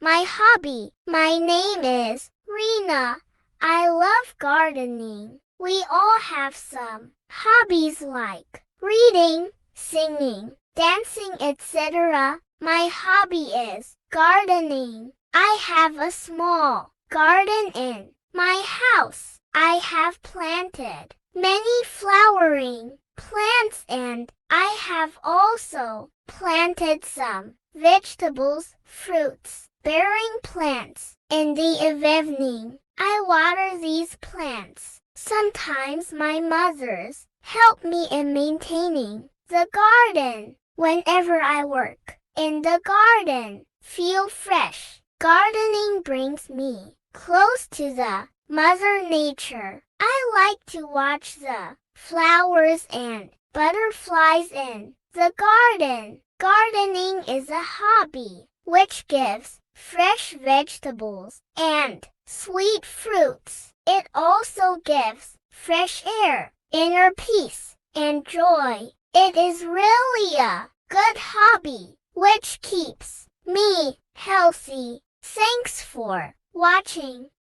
my hobby. My name is Rina. I love gardening. We all have some hobbies like reading, singing, dancing, etc. My hobby is gardening. I have a small garden in my house. I have planted many flowering plants and I have also planted some vegetables, fruits, bearing plants. In the evening, I water these plants. Sometimes my mothers help me in maintaining the garden. Whenever I work in the garden, feel fresh. Gardening brings me close to the Mother Nature. I like to watch the flowers and butterflies in the garden. Gardening is a hobby which gives fresh vegetables and sweet fruits. It also gives fresh air, inner peace, and joy. It is really a good hobby which keeps me healthy. Thanks for watching.